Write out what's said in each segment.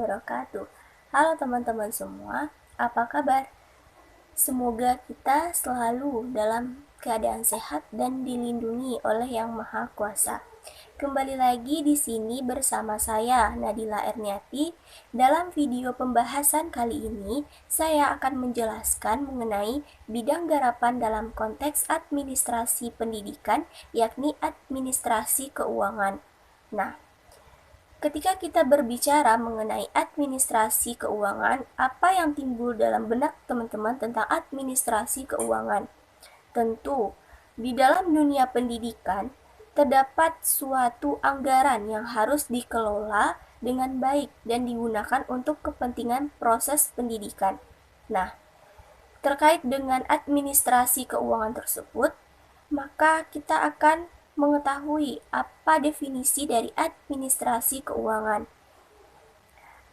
wabarakatuh. Halo teman-teman semua, apa kabar? Semoga kita selalu dalam keadaan sehat dan dilindungi oleh Yang Maha Kuasa. Kembali lagi di sini bersama saya, Nadila Erniati. Dalam video pembahasan kali ini, saya akan menjelaskan mengenai bidang garapan dalam konteks administrasi pendidikan, yakni administrasi keuangan. Nah, ketika kita berbicara mengenai administrasi keuangan, apa yang timbul dalam benak teman-teman tentang administrasi keuangan? Tentu, di dalam dunia pendidikan, terdapat suatu anggaran yang harus dikelola dengan baik dan digunakan untuk kepentingan proses pendidikan. Nah, terkait dengan administrasi keuangan tersebut, maka kita akan mengetahui apa definisi dari administrasi keuangan.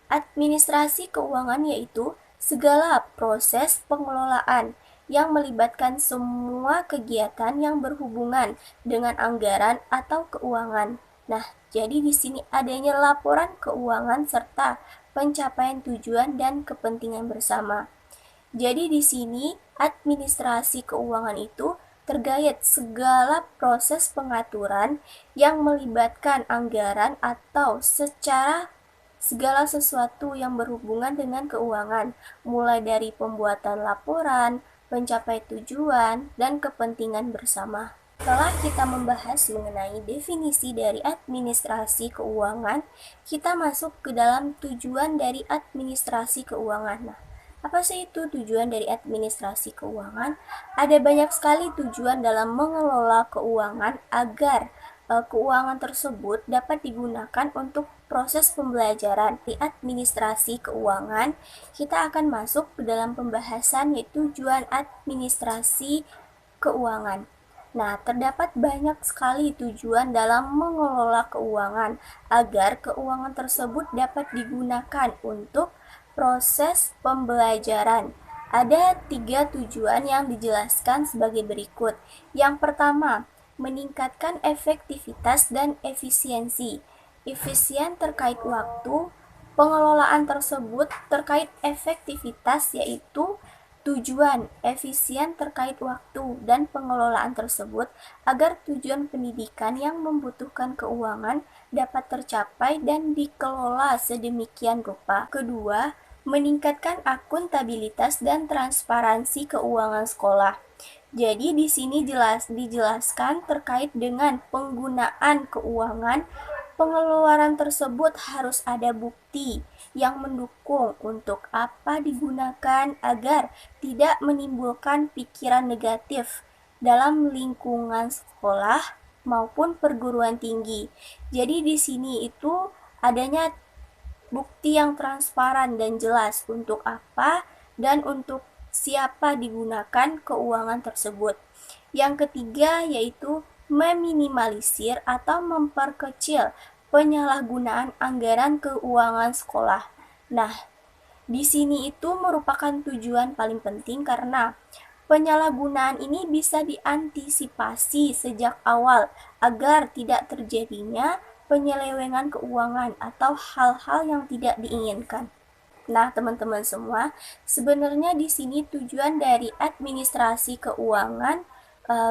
Administrasi keuangan yaitu segala proses pengelolaan yang melibatkan semua kegiatan yang berhubungan dengan anggaran atau keuangan. Nah, jadi di sini adanya laporan keuangan serta pencapaian tujuan dan kepentingan bersama. Jadi di sini administrasi keuangan itu terkait segala proses pengaturan yang melibatkan anggaran atau secara segala sesuatu yang berhubungan dengan keuangan, mulai dari pembuatan laporan, pencapai tujuan, dan kepentingan bersama. Setelah kita membahas mengenai definisi dari administrasi keuangan, kita masuk ke dalam tujuan dari administrasi keuangan. Nah, apa sih itu tujuan dari administrasi keuangan? Ada banyak sekali tujuan dalam mengelola keuangan agar keuangan tersebut dapat digunakan untuk proses pembelajaran. Di administrasi keuangan, kita akan masuk ke dalam pembahasan yaitu tujuan administrasi keuangan. Nah, terdapat banyak sekali tujuan dalam mengelola keuangan agar keuangan tersebut dapat digunakan untuk proses pembelajaran. Ada 3 tujuan yang dijelaskan sebagai berikut. Yang pertama, meningkatkan efektivitas dan efisiensi. Efisien terkait waktu, pengelolaan tersebut terkait efektivitas yaitu tujuan efisien terkait waktu dan pengelolaan tersebut agar tujuan pendidikan yang membutuhkan keuangan dapat tercapai dan dikelola sedemikian rupa. Kedua, meningkatkan akuntabilitas dan transparansi keuangan sekolah. Jadi di sini dijelaskan terkait dengan penggunaan keuangan. Pengeluaran tersebut harus ada bukti yang mendukung untuk apa digunakan agar tidak menimbulkan pikiran negatif dalam lingkungan sekolah maupun perguruan tinggi. Jadi di sini itu adanya bukti yang transparan dan jelas untuk apa dan untuk siapa digunakan keuangan tersebut. Yang ketiga yaitu meminimalisir atau memperkecil penyalahgunaan anggaran keuangan sekolah. Nah, di sini itu merupakan tujuan paling penting karena penyalahgunaan ini bisa diantisipasi sejak awal agar tidak terjadinya penyelewengan keuangan atau hal-hal yang tidak diinginkan. Nah, teman-teman semua, sebenarnya di sini tujuan dari administrasi keuangan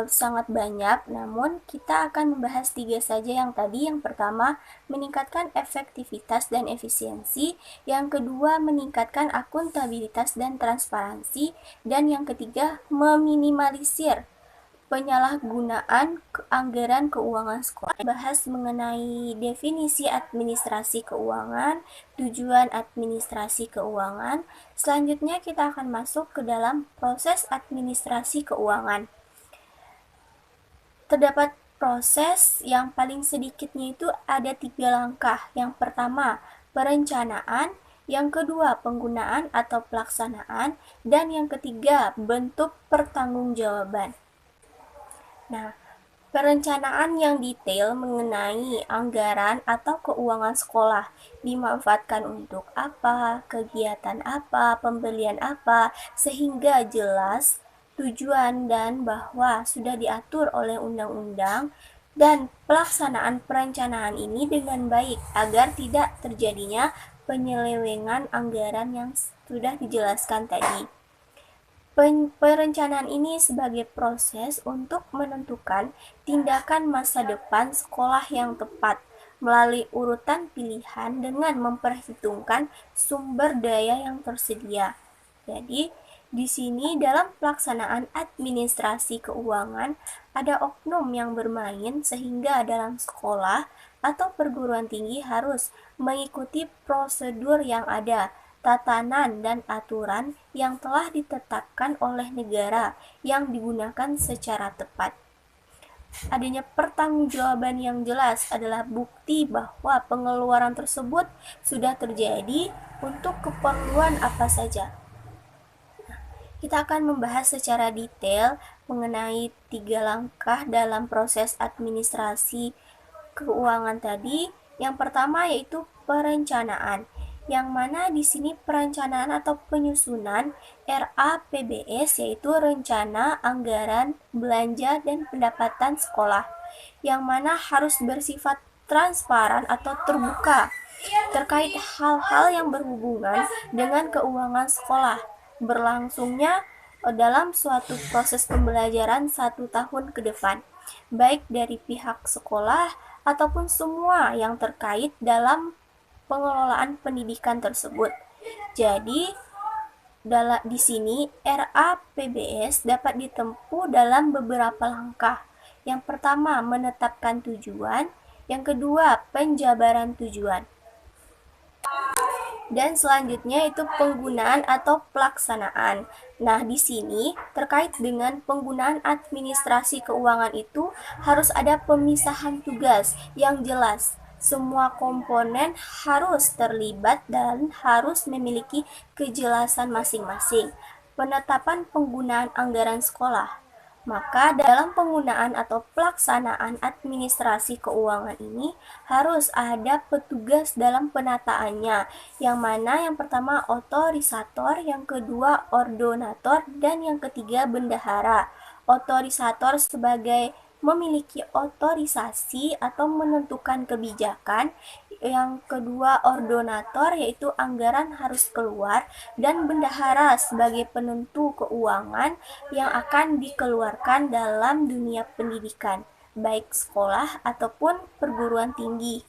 sangat banyak, namun kita akan membahas 3 saja yang tadi. Yang pertama, meningkatkan efektivitas dan efisiensi. Yang kedua, meningkatkan akuntabilitas dan transparansi. Dan yang ketiga, meminimalisir penyalahgunaan anggaran keuangan sekolah. Bahas mengenai definisi administrasi keuangan, tujuan administrasi keuangan. Selanjutnya kita akan masuk ke dalam proses administrasi keuangan. Terdapat proses yang paling sedikitnya itu ada 3 langkah. Yang pertama, perencanaan. Yang kedua, penggunaan atau pelaksanaan. Dan yang ketiga, bentuk pertanggungjawaban. Nah, perencanaan yang detail mengenai anggaran atau keuangan sekolah dimanfaatkan untuk apa, kegiatan apa, pembelian apa, sehingga jelas tujuan dan bahwa sudah diatur oleh undang-undang, dan pelaksanaan perencanaan ini dengan baik agar tidak terjadinya penyelewengan anggaran yang sudah dijelaskan tadi. Perencanaan ini sebagai proses untuk menentukan tindakan masa depan sekolah yang tepat melalui urutan pilihan dengan memperhitungkan sumber daya yang tersedia. Jadi, di sini dalam pelaksanaan administrasi keuangan ada oknum yang bermain sehingga dalam sekolah atau perguruan tinggi harus mengikuti prosedur yang ada, tatanan dan aturan yang telah ditetapkan oleh negara yang digunakan secara tepat. Adanya pertanggungjawaban yang jelas adalah bukti bahwa pengeluaran tersebut sudah terjadi untuk keperluan apa saja. Kita akan membahas secara detail mengenai 3 langkah dalam proses administrasi keuangan tadi. Yang pertama yaitu perencanaan, yang mana di sini perencanaan atau penyusunan RAPBS yaitu rencana anggaran belanja dan pendapatan sekolah, yang mana harus bersifat transparan atau terbuka terkait hal-hal yang berhubungan dengan keuangan sekolah berlangsungnya dalam suatu proses pembelajaran 1 tahun ke depan, baik dari pihak sekolah ataupun semua yang terkait dalam pengelolaan pendidikan tersebut. Jadi, di sini RAPBS dapat ditempuh dalam beberapa langkah. Yang pertama, menetapkan tujuan. Yang kedua, penjabaran tujuan. Dan selanjutnya itu penggunaan atau pelaksanaan. Nah, di sini terkait dengan penggunaan administrasi keuangan itu harus ada pemisahan tugas yang jelas. Semua komponen harus terlibat dan harus memiliki kejelasan masing-masing. Penetapan penggunaan anggaran sekolah. Maka dalam penggunaan atau pelaksanaan administrasi keuangan ini harus ada petugas dalam penataannya, yang mana yang pertama otorisator, yang kedua ordonator, dan yang ketiga bendahara. Otorisator sebagai memiliki otorisasi atau menentukan kebijakan, yang kedua ordonator yaitu anggaran harus keluar, dan bendahara sebagai penentu keuangan yang akan dikeluarkan dalam dunia pendidikan, baik sekolah ataupun perguruan tinggi.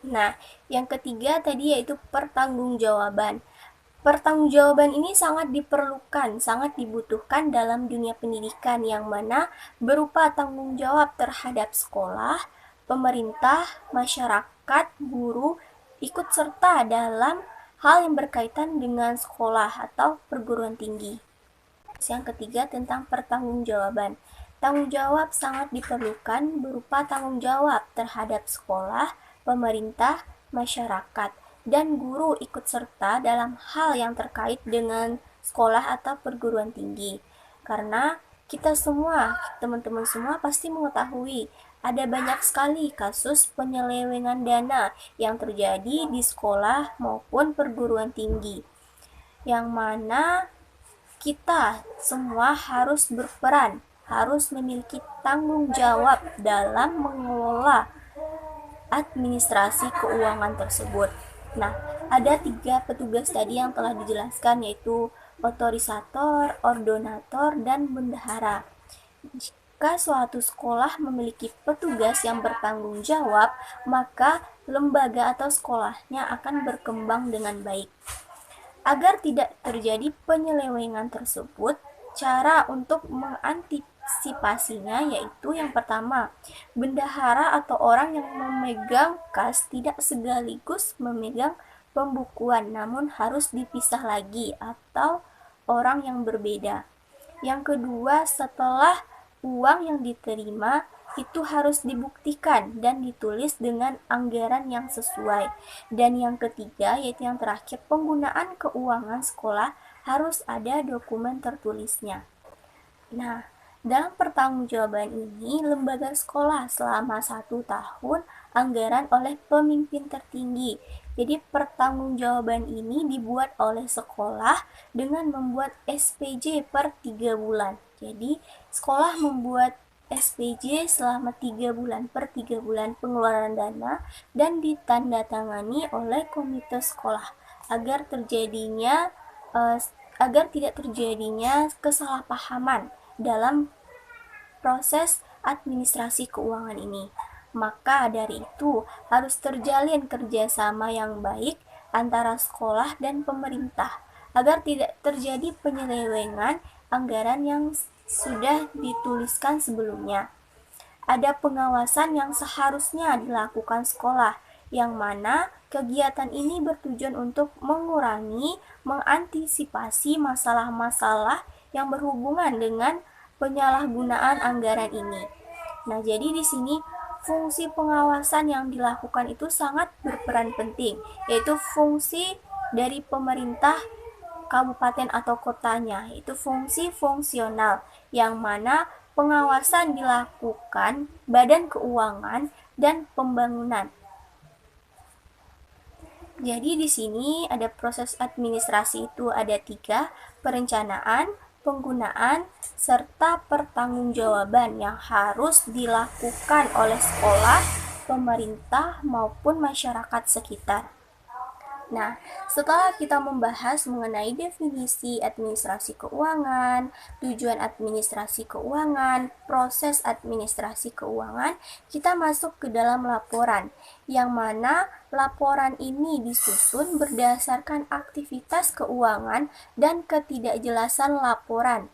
Nah, yang ketiga tadi yaitu pertanggungjawaban. Pertanggungjawaban ini sangat diperlukan, sangat dibutuhkan dalam dunia pendidikan, yang mana berupa tanggung jawab terhadap sekolah, pemerintah, masyarakat, guru, ikut serta dalam hal yang berkaitan dengan sekolah atau perguruan tinggi. Yang ketiga tentang pertanggungjawaban. Tanggung jawab sangat diperlukan berupa tanggung jawab terhadap sekolah, pemerintah, masyarakat, dan guru ikut serta dalam hal yang terkait dengan sekolah atau perguruan tinggi. Karena kita semua, teman-teman semua pasti mengetahui ada banyak sekali kasus penyelewengan dana yang terjadi di sekolah maupun perguruan tinggi, yang mana kita semua harus berperan, harus memiliki tanggung jawab dalam mengelola administrasi keuangan tersebut. Nah, ada 3 petugas tadi yang telah dijelaskan, yaitu otorisator, ordonator, dan bendahara. Jika suatu sekolah memiliki petugas yang bertanggung jawab, maka lembaga atau sekolahnya akan berkembang dengan baik. Agar tidak terjadi penyelewengan tersebut, cara untuk mengantisipasinya yaitu yang pertama, bendahara atau orang yang memegang kas tidak sekaligus memegang pembukuan, namun harus dipisah lagi atau orang yang berbeda. Yang kedua, setelah uang yang diterima itu harus dibuktikan dan ditulis dengan anggaran yang sesuai. Dan yang ketiga, yaitu yang terakhir, penggunaan keuangan sekolah harus ada dokumen tertulisnya. Nah, dalam pertanggungjawaban ini, lembaga sekolah selama 1 tahun anggaran oleh pemimpin tertinggi. Jadi pertanggungjawaban ini dibuat oleh sekolah dengan membuat SPJ per 3 bulan. Jadi sekolah membuat SPJ selama 3 bulan per 3 bulan pengeluaran dana dan ditandatangani oleh komite sekolah agar tidak terjadinya kesalahpahaman dalam proses administrasi keuangan ini. Maka dari itu harus terjalin kerjasama yang baik antara sekolah dan pemerintah agar tidak terjadi penyelewengan anggaran yang sudah dituliskan sebelumnya. Ada pengawasan yang seharusnya dilakukan sekolah, yang mana kegiatan ini bertujuan untuk mengantisipasi masalah-masalah yang berhubungan dengan penyalahgunaan anggaran ini. Nah, jadi di sini fungsi pengawasan yang dilakukan itu sangat berperan penting, yaitu fungsi dari pemerintah kabupaten atau kotanya, yaitu fungsi fungsional, yang mana pengawasan dilakukan Badan Keuangan dan Pembangunan. Jadi di sini ada proses administrasi itu ada 3, perencanaan, penggunaan, serta pertanggungjawaban yang harus dilakukan oleh sekolah, pemerintah, maupun masyarakat sekitar. Nah, setelah kita membahas mengenai definisi administrasi keuangan, tujuan administrasi keuangan, proses administrasi keuangan, kita masuk ke dalam laporan, yang mana laporan ini disusun berdasarkan aktivitas keuangan dan ketidakjelasan laporan,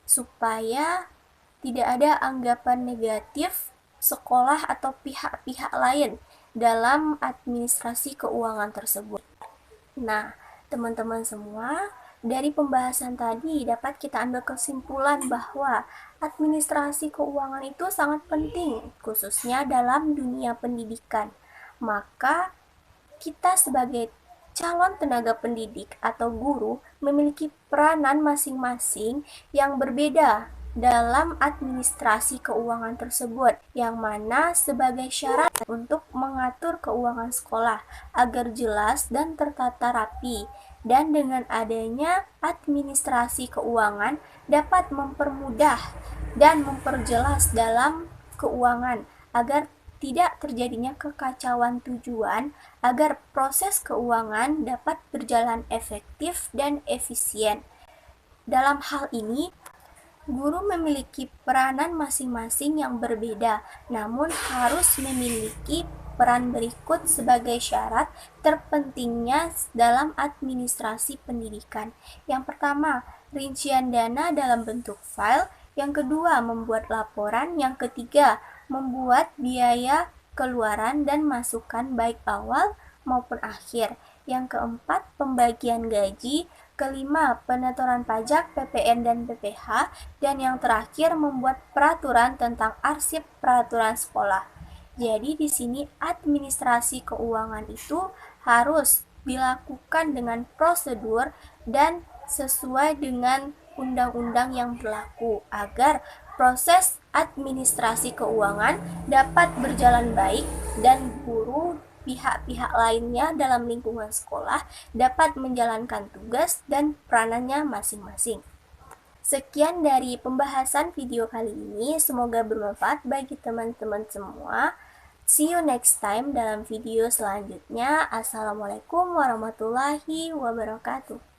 supaya tidak ada anggapan negatif sekolah atau pihak-pihak lain dalam administrasi keuangan tersebut. Nah, teman-teman semua, dari pembahasan tadi dapat kita ambil kesimpulan bahwa administrasi keuangan itu sangat penting, khususnya dalam dunia pendidikan. Maka, kita sebagai calon tenaga pendidik atau guru memiliki peranan masing-masing yang berbeda dalam administrasi keuangan tersebut, yang mana sebagai syarat untuk mengatur keuangan sekolah agar jelas dan tertata rapi, dan dengan adanya administrasi keuangan dapat mempermudah dan memperjelas dalam keuangan agar tidak terjadinya kekacauan tujuan, agar proses keuangan dapat berjalan efektif dan efisien. Dalam hal ini, guru memiliki peranan masing-masing yang berbeda, namun harus memiliki peran berikut sebagai syarat terpentingnya dalam administrasi pendidikan. Yang pertama, rincian dana dalam bentuk file. Yang kedua, membuat laporan. Yang ketiga, membuat biaya keluaran dan masukan baik awal maupun akhir. Yang keempat, pembagian gaji. Kelima, penetoran pajak, PPN dan PPh. Dan yang terakhir, membuat peraturan tentang arsip peraturan sekolah. Jadi di sini administrasi keuangan itu harus dilakukan dengan prosedur dan sesuai dengan undang-undang yang berlaku agar proses administrasi keuangan dapat berjalan baik dan guru pihak-pihak lainnya dalam lingkungan sekolah dapat menjalankan tugas dan peranannya masing-masing. Sekian dari pembahasan video kali ini, semoga bermanfaat bagi teman-teman semua. See you next time dalam video selanjutnya. Assalamualaikum warahmatullahi wabarakatuh.